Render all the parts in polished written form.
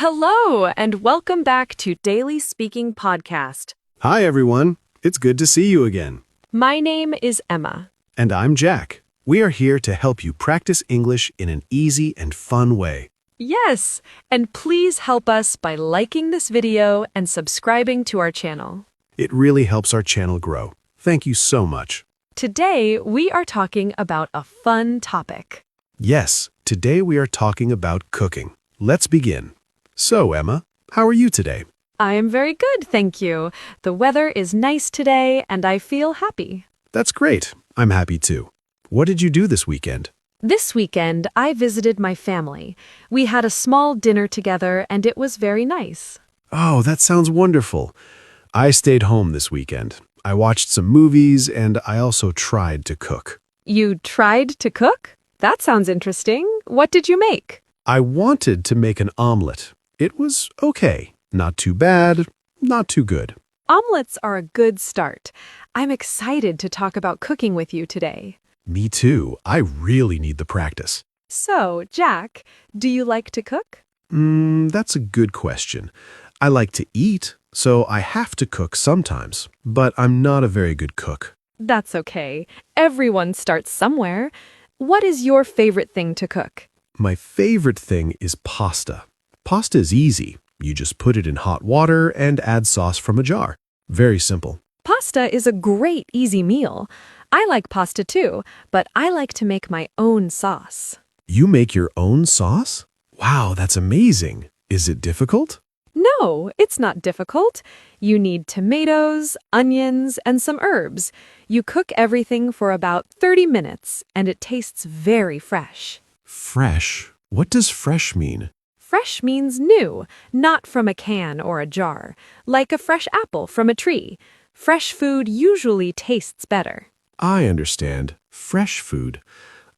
Hello, and welcome back to Daily Speaking Podcast. Hi, everyone. It's good to see you again. My name is Emma. And I'm Jack. We are here to help you practice English in an easy and fun way. Yes, and please help us by liking this video and subscribing to our channel. It really helps our channel grow. Thank you so much. Today, we are talking about a fun topic. Yes, today we are talking about cooking. Let's begin. So, Emma, how are you today? I am very good, thank you. The weather is nice today, and I feel happy. That's great. I'm happy too. What did you do this weekend? This weekend, I visited my family. We had a small dinner together, and it was very nice. Oh, that sounds wonderful. I stayed home this weekend. I watched some movies, and I also tried to cook. You tried to cook? That sounds interesting. What did you make? I wanted to make an omelet. It was okay. Not too bad, not too good. Omelets are a good start. I'm excited to talk about cooking with you today. Me too. I really need the practice. So, Jack, do you like to cook? That's a good question. I like to eat, so I have to cook sometimes, but I'm not a very good cook. That's okay. Everyone starts somewhere. What is your favorite thing to cook? My favorite thing is pasta. Pasta is easy. You just put it in hot water and add sauce from a jar. Very simple. Pasta is a great, easy meal. I like pasta too, but I like to make my own sauce. You make your own sauce? Wow, that's amazing. Is it difficult? No, it's not difficult. You need tomatoes, onions, and some herbs. You cook everything for about 30 minutes, and it tastes very fresh. Fresh? What does fresh mean? Fresh means new, not from a can or a jar, like a fresh apple from a tree. Fresh food usually tastes better. I understand. Fresh food.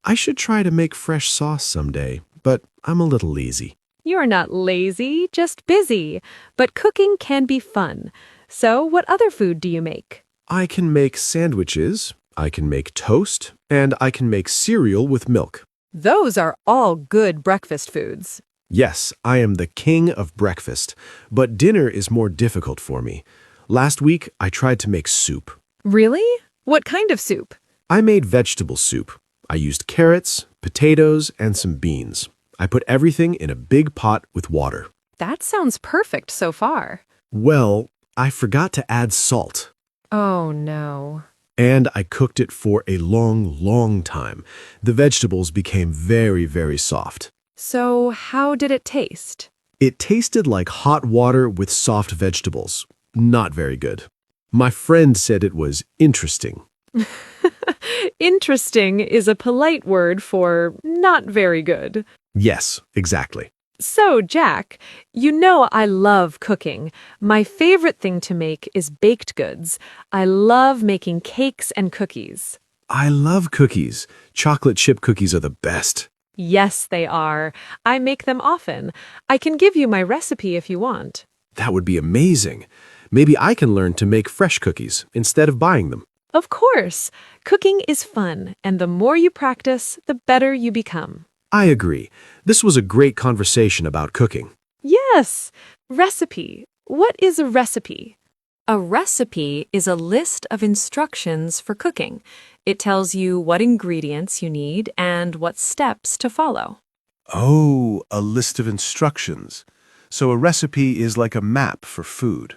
I should try to make fresh sauce someday, but I'm a little lazy. You're not lazy, just busy. But cooking can be fun. So what other food do you make? I can make sandwiches, I can make toast, and I can make cereal with milk. Those are all good breakfast foods. Yes, I am the king of breakfast, but dinner is more difficult for me. Last week, I tried to make soup. Really? What kind of soup? I made vegetable soup. I used carrots, potatoes, and some beans. I put everything in a big pot with water. That sounds perfect so far. Well, I forgot to add salt. Oh, no. And I cooked it for a long time. The vegetables became very soft. So how did it taste? It tasted like hot water with soft vegetables. Not very good. My friend said it was interesting. Interesting is a polite word for not very good. Yes, exactly. So, Jack, you know I love cooking. My favorite thing to make is baked goods. I love making cakes and cookies. I love cookies. Chocolate chip cookies are the best. Yes, they are. I make them often. I can give you my recipe if you want. That would be amazing. Maybe I can learn to make fresh cookies instead of buying them. Of course. Cooking is fun, and the more you practice, the better you become. I agree. This was a great conversation about cooking. Yes. Recipe. What is a recipe? A recipe is a list of instructions for cooking. It tells you what ingredients you need and what steps to follow. Oh, a list of instructions. So a recipe is like a map for food.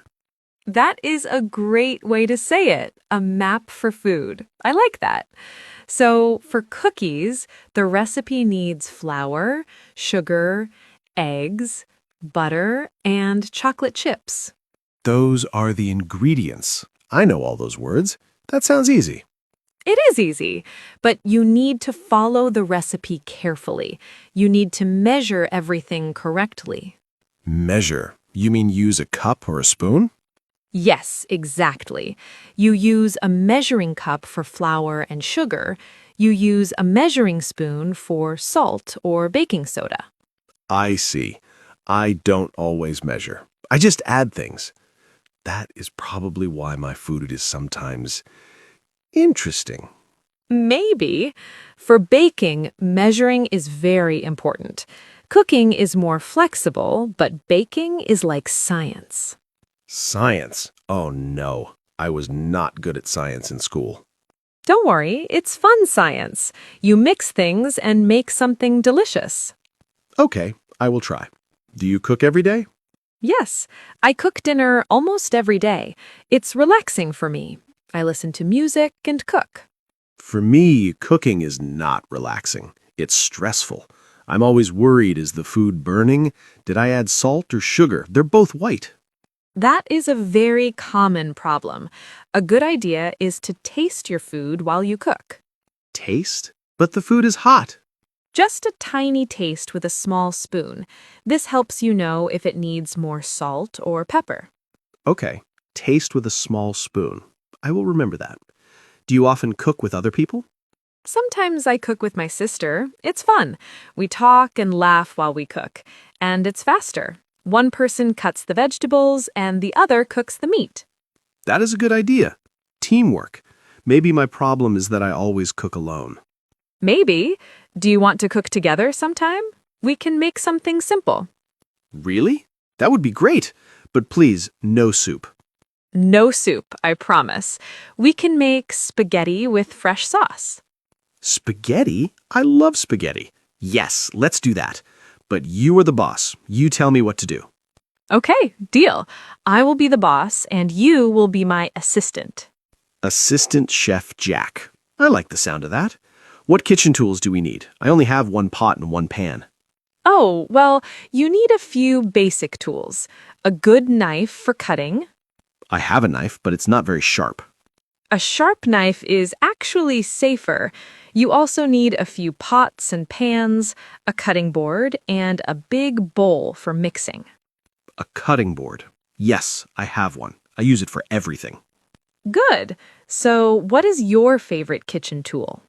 That is a great way to say it, a map for food. I like that. So for cookies, the recipe needs flour, sugar, eggs, butter, and chocolate chips. Those are the ingredients. I know all those words. That sounds easy. It is easy, but you need to follow the recipe carefully. You need to measure everything correctly. Measure? You mean use a cup or a spoon? Yes, exactly. You use a measuring cup for flour and sugar. You use a measuring spoon for salt or baking soda. I see. I don't always measure. I just add things. That is probably why my food is sometimes interesting. Maybe. For baking, measuring is very important. Cooking is more flexible, but baking is like science. Science. Oh no, I was not good at science in school. Don't worry, it's fun science. You mix things and make something delicious. Okay, I will try. Do you cook every day? Yes, I cook dinner almost every day. It's relaxing for me. I listen to music and cook. For me, cooking is not relaxing. It's stressful. I'm always worried, is the food burning? Did I add salt or sugar? They're both white. That is a very common problem. A good idea is to taste your food while you cook. Taste? But the food is hot. Just a tiny taste with a small spoon. This helps you know if it needs more salt or pepper. Okay, taste with a small spoon. I will remember that. Do you often cook with other people? Sometimes I cook with my sister. It's fun. We talk and laugh while we cook, and it's faster. One person cuts the vegetables and the other cooks the meat. That is a good idea. Teamwork. Maybe my problem is that I always cook alone. Maybe. Do you want to cook together sometime? We can make something simple. Really? That would be great. But please, no soup. No soup, I promise. We can make spaghetti with fresh sauce. Spaghetti? I love spaghetti. Yes, let's do that. But you are the boss. You tell me what to do. Okay, deal. I will be the boss and you will be my assistant. Assistant Chef Jack. I like the sound of that. What kitchen tools do we need? I only have one pot and one pan. Oh, well, you need a few basic tools. A good knife for cutting. I have a knife, but it's not very sharp. A sharp knife is actually safer. You also need a few pots and pans, a cutting board, and a big bowl for mixing. A cutting board. Yes, I have one. I use it for everything. Good. So, what is your favorite kitchen tool?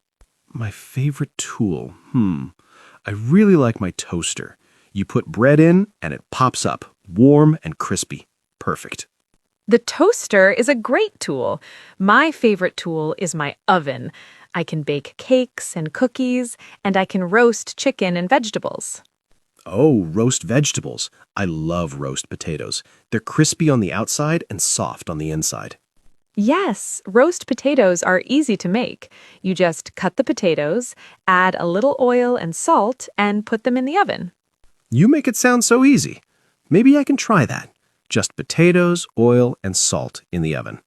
My favorite tool? I really like my toaster. You put bread in, and it pops up, warm and crispy. Perfect. The toaster is a great tool. My favorite tool is my oven. I can bake cakes and cookies, and I can roast chicken and vegetables. Oh, roast vegetables. I love roast potatoes. They're crispy on the outside and soft on the inside. Yes, roast potatoes are easy to make. You just cut the potatoes, add a little oil and salt, and put them in the oven. You make it sound so easy. Maybe I can try that. Just potatoes, oil, and salt in the oven.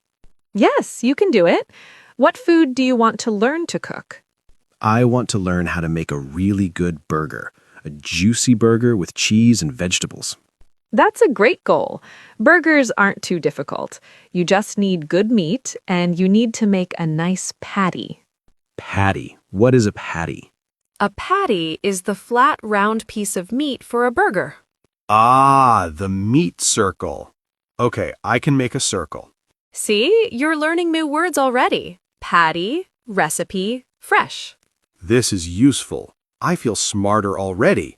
Yes, you can do it. What food do you want to learn to cook? I want to learn how to make a really good burger. A juicy burger with cheese and vegetables. That's a great goal. Burgers aren't too difficult. You just need good meat, and you need to make a nice patty. Patty. What is a patty? A patty is the flat, round piece of meat for a burger. Ah, the meat circle. Okay, I can make a circle. See, you're learning new words already. Patty, recipe, fresh. This is useful. I feel smarter already.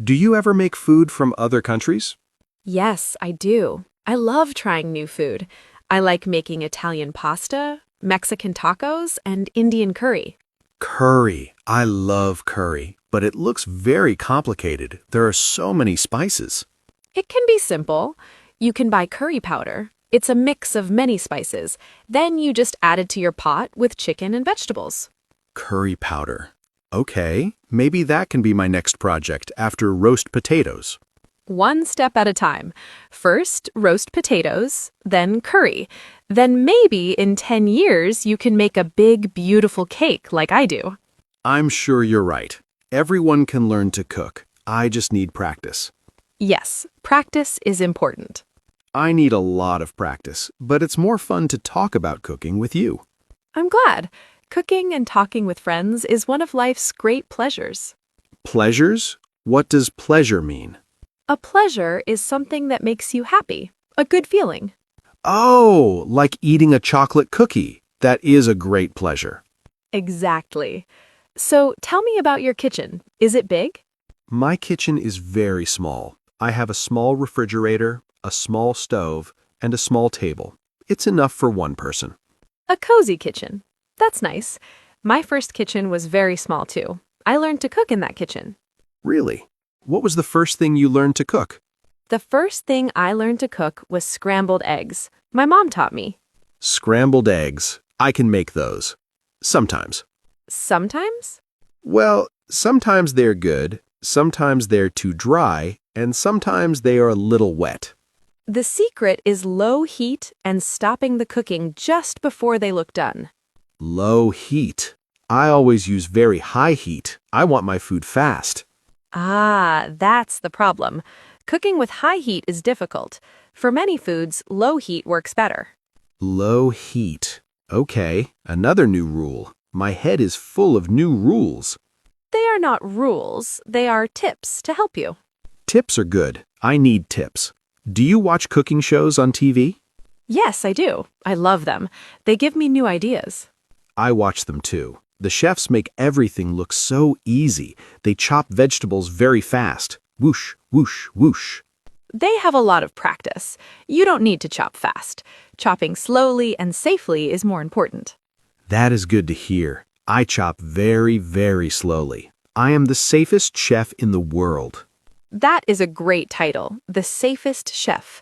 Do you ever make food from other countries? Yes, I do. I love trying new food. I like making Italian pasta, Mexican tacos, and Indian curry. Curry. I love curry, but it looks very complicated. There are so many spices. It can be simple. You can buy curry powder. It's a mix of many spices. Then you just add it to your pot with chicken and vegetables. Curry powder. Okay, maybe that can be my next project after roast potatoes. One step at a time. First, roast potatoes, then curry. Then maybe in 10 years you can make a big, beautiful cake like I do. I'm sure you're right. Everyone can learn to cook. I just need practice. Yes, practice is important. I need a lot of practice, but it's more fun to talk about cooking with you. I'm glad. Cooking and talking with friends is one of life's great pleasures. Pleasures? What does pleasure mean? A pleasure is something that makes you happy, a good feeling. Oh, like eating a chocolate cookie. That is a great pleasure. Exactly. So tell me about your kitchen. Is it big? My kitchen is very small. I have a small refrigerator, a small stove, and a small table. It's enough for one person. A cozy kitchen. That's nice. My first kitchen was very small too. I learned to cook in that kitchen. Really? What was the first thing you learned to cook? The first thing I learned to cook was scrambled eggs. My mom taught me. Scrambled eggs. I can make those. Sometimes. Sometimes? Well, sometimes they're good, sometimes they're too dry, and sometimes they are a little wet. The secret is low heat and stopping the cooking just before they look done. Low heat. I always use very high heat. I want my food fast. Ah, that's the problem. Cooking with high heat is difficult. For many foods, low heat works better. Low heat. Okay, another new rule. My head is full of new rules. They are not rules, they are tips to help you. Tips are good. I need tips. Do you watch cooking shows on TV? Yes, I do. I love them. They give me new ideas. I watch them too. The chefs make everything look so easy. They chop vegetables very fast. Whoosh, whoosh, whoosh. They have a lot of practice. You don't need to chop fast. Chopping slowly and safely is more important. That is good to hear. I chop very, very slowly. I am the safest chef in the world. That is a great title, The Safest Chef.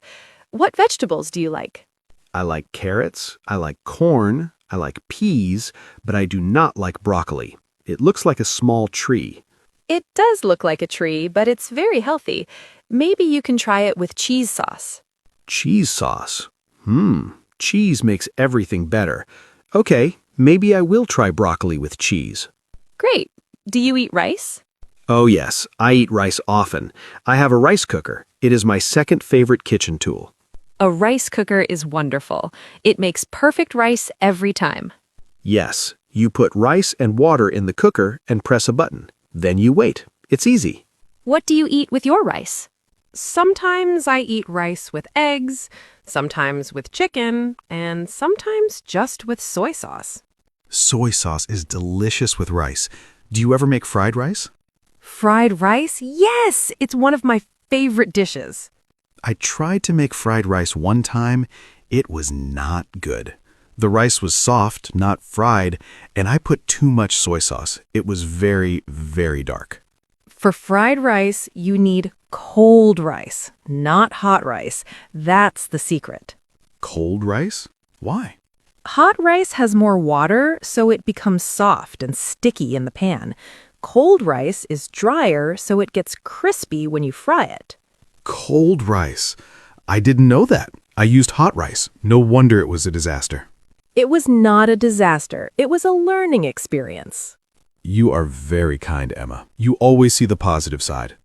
What vegetables do you like? I like carrots, I like corn, I like peas, but I do not like broccoli. It looks like a small tree. It does look like a tree, but it's very healthy. Maybe you can try it with cheese sauce. Cheese sauce. Cheese makes everything better. Okay, maybe I will try broccoli with cheese. Great. Do you eat rice? Oh yes, I eat rice often. I have a rice cooker. It is my second favorite kitchen tool. A rice cooker is wonderful. It makes perfect rice every time. Yes, you put rice and water in the cooker and press a button. Then you wait. It's easy. What do you eat with your rice? Sometimes I eat rice with eggs, sometimes with chicken, and sometimes just with soy sauce. Soy sauce is delicious with rice. Do you ever make fried rice? Fried rice? Yes! It's one of my favorite dishes. I tried to make fried rice one time. It was not good. The rice was soft, not fried, and I put too much soy sauce. It was very, very dark. For fried rice, you need cold rice, not hot rice. That's the secret. Cold rice? Why? Hot rice has more water, so it becomes soft and sticky in the pan. Cold rice is drier, so it gets crispy when you fry it. Cold rice. I didn't know that. I used hot rice. No wonder it was a disaster. It was not a disaster. It was a learning experience. You are very kind, Emma. You always see the positive side.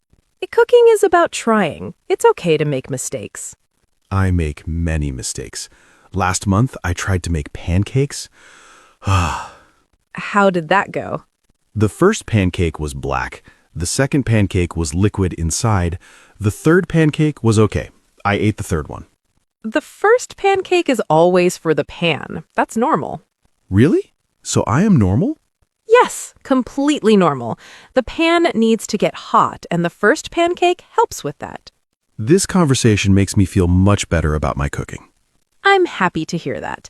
Cooking is about trying. It's okay to make mistakes. I make many mistakes. Last month, I tried to make pancakes. How did that go? The first pancake was black. The second pancake was liquid inside. The third pancake was okay. I ate the third one. The first pancake is always for the pan. That's normal. Really? So I am normal? Yes, completely normal. The pan needs to get hot, and the first pancake helps with that. This conversation makes me feel much better about my cooking. I'm happy to hear that.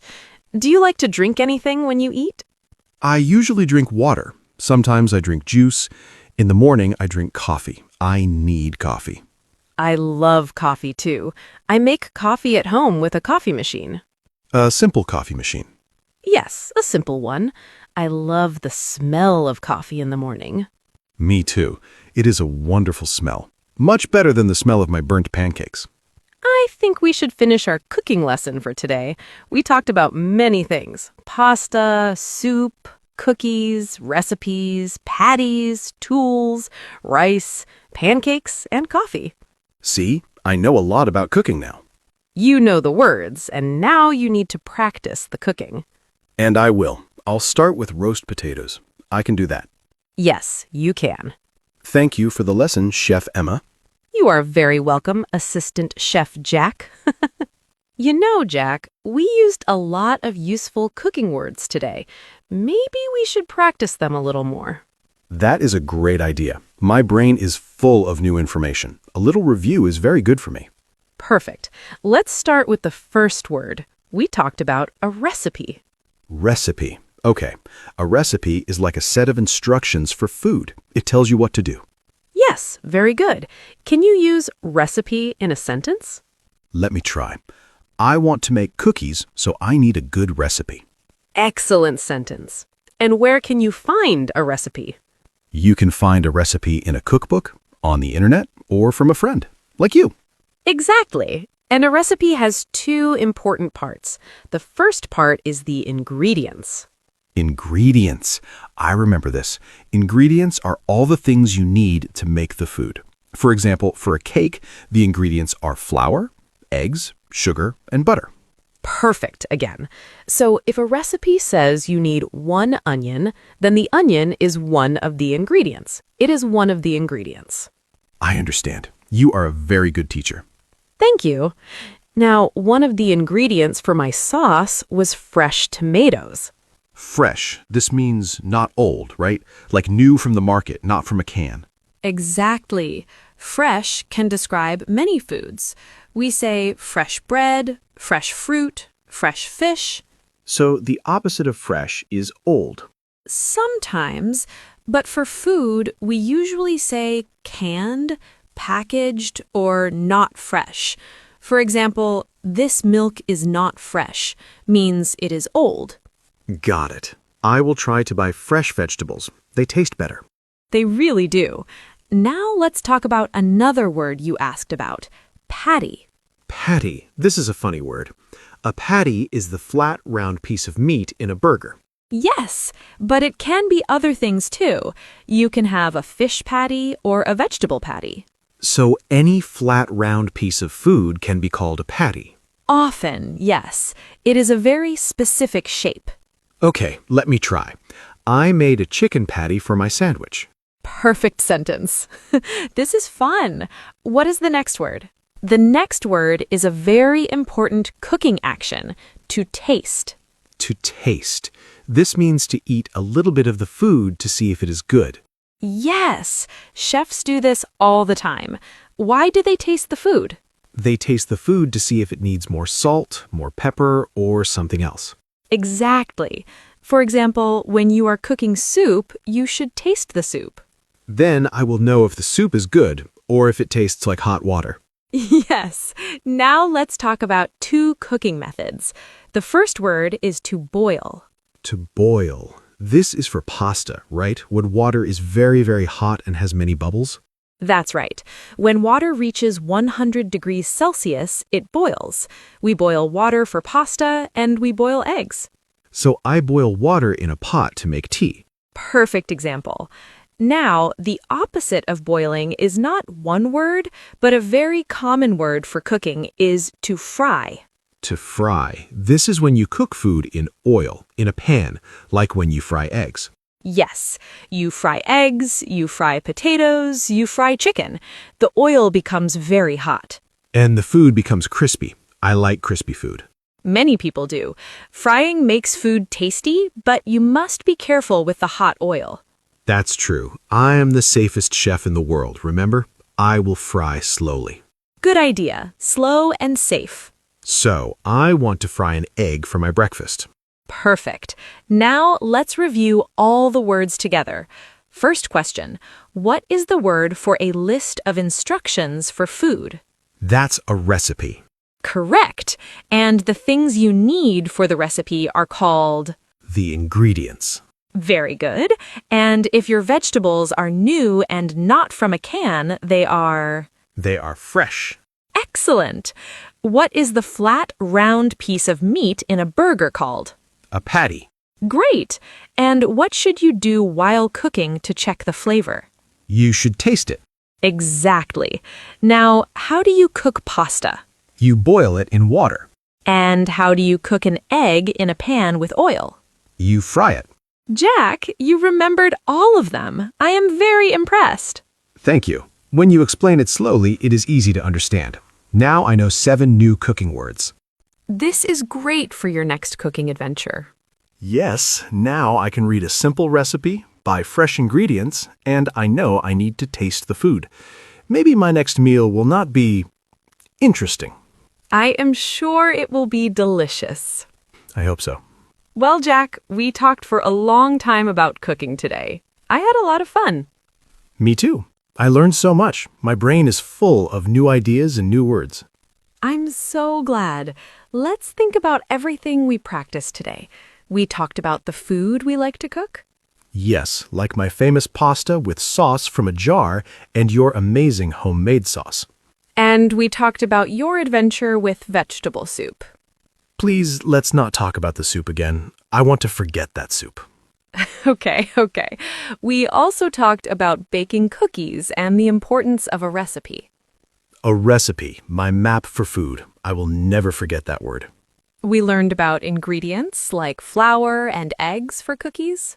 Do you like to drink anything when you eat? I usually drink water. Sometimes I drink juice. In the morning, I drink coffee. I need coffee. I love coffee too. I make coffee at home with a coffee machine. A simple coffee machine. Yes, a simple one. I love the smell of coffee in the morning. Me too. It is a wonderful smell. Much better than the smell of my burnt pancakes. I think we should finish our cooking lesson for today. We talked about many things: pasta, soup, cookies, recipes, patties, tools, rice, pancakes, and coffee. See, I know a lot about cooking now. You know the words, and now you need to practice the cooking. And I will. I'll start with roast potatoes. I can do that. Yes, you can. Thank you for the lesson, Chef Emma. You are very welcome, Assistant Chef Jack. You know, Jack, we used a lot of useful cooking words today. Maybe we should practice them a little more. That is a great idea. My brain is full of new information. A little review is very good for me. Perfect. Let's start with the first word. We talked about a recipe. Recipe. Okay. A recipe is like a set of instructions for food. It tells you what to do. Yes, very good. Can you use recipe in a sentence? Let me try. I want to make cookies, so I need a good recipe. Excellent sentence. And where can you find a recipe? You can find a recipe in a cookbook, on the internet, or from a friend, like you. Exactly. And a recipe has two important parts. The first part is the ingredients. Ingredients. I remember this. Ingredients are all the things you need to make the food. For example, for a cake, the ingredients are flour, eggs, sugar, and butter. Perfect again. So if a recipe says you need 1 onion, then the onion is one of the ingredients. It is one of the ingredients. I understand. You are a very good teacher. Thank you. Now, one of the ingredients for my sauce was fresh tomatoes. Fresh. This means not old, right? Like new from the market, not from a can. Exactly. Fresh can describe many foods. We say fresh bread, fresh fruit, fresh fish. So the opposite of fresh is old. Sometimes, but for food, we usually say canned, packaged, or not fresh. For example, this milk is not fresh means it is old. Got it. I will try to buy fresh vegetables. They taste better. They really do. Now let's talk about another word you asked about, patty. Patty. This is a funny word. A patty is the flat, round piece of meat in a burger. Yes, but it can be other things too. You can have a fish patty or a vegetable patty. So any flat, round piece of food can be called a patty. Often, yes. It is a very specific shape. Okay, let me try. I made a chicken patty for my sandwich. Perfect sentence. This is fun. What is the next word? The next word is a very important cooking action, to taste. To taste. This means to eat a little bit of the food to see if it is good. Yes, chefs do this all the time. Why do they taste the food? They taste the food to see if it needs more salt, more pepper, or something else. Exactly. For example, when you are cooking soup, you should taste the soup. Then I will know if the soup is good or if it tastes like hot water. Yes. Now let's talk about two cooking methods. The first word is to boil. To boil. This is for pasta, right? When water is very, very hot and has many bubbles? That's right. When water reaches 100 degrees Celsius, it boils. We boil water for pasta and we boil eggs. So I boil water in a pot to make tea. Perfect example. Now, the opposite of boiling is not one word, but a very common word for cooking is to fry. To fry. This is when you cook food in oil, in a pan, like when you fry eggs. Yes, you fry eggs, you fry potatoes, you fry chicken. The oil becomes very hot. And the food becomes crispy. I like crispy food. Many people do. Frying makes food tasty, but you must be careful with the hot oil. That's true. I am the safest chef in the world, remember? I will fry slowly. Good idea. Slow and safe. So, I want to fry an egg for my breakfast. Perfect. Now let's review all the words together. First question, what is the word for a list of instructions for food? That's a recipe. Correct. And the things you need for the recipe are called? The ingredients. Very good. And if your vegetables are new and not from a can, they are? They are fresh. Excellent. What is the flat, round piece of meat in a burger called? A patty. Great. And what should you do while cooking to check the flavor? You should taste it. Exactly. Now, how do you cook pasta? You boil it in water. And how do you cook an egg in a pan with oil? You fry it. Jack, you remembered all of them. I am very impressed. Thank you. When you explain it slowly, it is easy to understand. Now I know 7 new cooking words. This is great for your next cooking adventure. Yes, now I can read a simple recipe, buy fresh ingredients, and I know I need to taste the food. Maybe my next meal will not be interesting. I am sure it will be delicious. I hope so. Well, Jack, we talked for a long time about cooking today. I had a lot of fun. Me too. I learned so much. My brain is full of new ideas and new words. I'm so glad. Let's think about everything we practiced today. We talked about the food we like to cook. Yes, like my famous pasta with sauce from a jar and your amazing homemade sauce. And we talked about your adventure with vegetable soup. Please, let's not talk about the soup again. I want to forget that soup. Okay. We also talked about baking cookies and the importance of a recipe. A recipe, my map for food. I will never forget that word. We learned about ingredients like flour and eggs for cookies.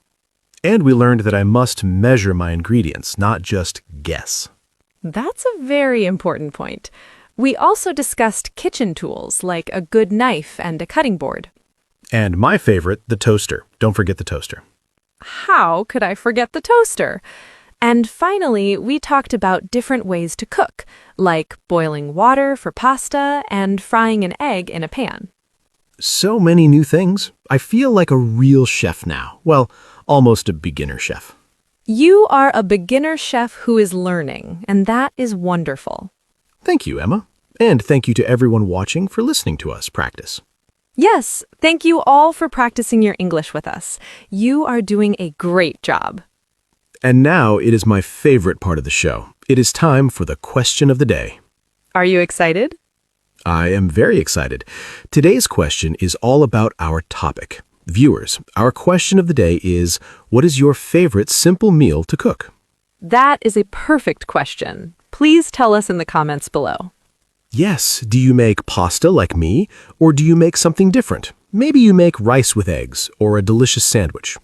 And we learned that I must measure my ingredients, not just guess. That's a very important point. We also discussed kitchen tools like a good knife and a cutting board. And my favorite, the toaster. Don't forget the toaster. How could I forget the toaster? And finally, we talked about different ways to cook, like boiling water for pasta and frying an egg in a pan. So many new things. I feel like a real chef now. Well, almost a beginner chef. You are a beginner chef who is learning, and that is wonderful. Thank you, Emma. And thank you to everyone watching for listening to us practice. Yes, thank you all for practicing your English with us. You are doing a great job. And now it is my favorite part of the show. It is time for the question of the day. Are you excited? I am very excited. Today's question is all about our topic. Viewers, our question of the day is, what is your favorite simple meal to cook? That is a perfect question. Please tell us in the comments below. Yes, do you make pasta like me, or do you make something different? Maybe you make rice with eggs, or a delicious sandwich.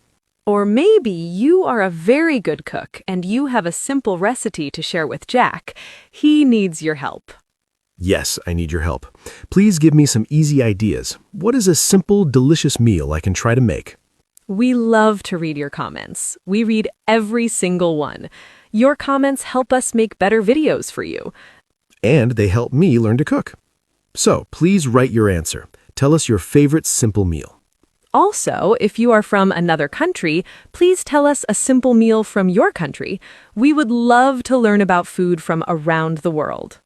Or maybe you are a very good cook and you have a simple recipe to share with Jack. He needs your help. Yes, I need your help. Please give me some easy ideas. What is a simple, delicious meal I can try to make? We love to read your comments. We read every single one. Your comments help us make better videos for you. And they help me learn to cook. So please write your answer. Tell us your favorite simple meal. Also, if you are from another country, please tell us a simple meal from your country. We would love to learn about food from around the world.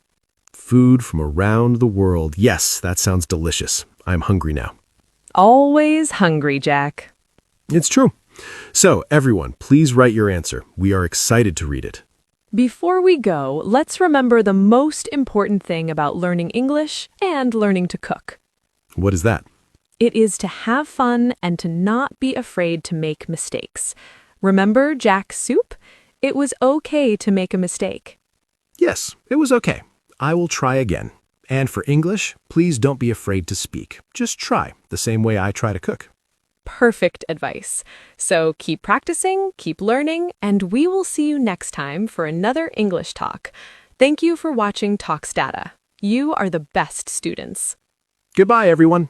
Food from around the world. Yes, that sounds delicious. I'm hungry now. Always hungry, Jack. It's true. So, everyone, please write your answer. We are excited to read it. Before we go, let's remember the most important thing about learning English and learning to cook. What is that? It is to have fun and to not be afraid to make mistakes. Remember Jack's soup? It was okay to make a mistake. Yes, it was okay. I will try again. And for English, please don't be afraid to speak. Just try, the same way I try to cook. Perfect advice. So keep practicing, keep learning, and we will see you next time for another English talk. Thank you for watching Talks Data. You are the best students. Goodbye, everyone.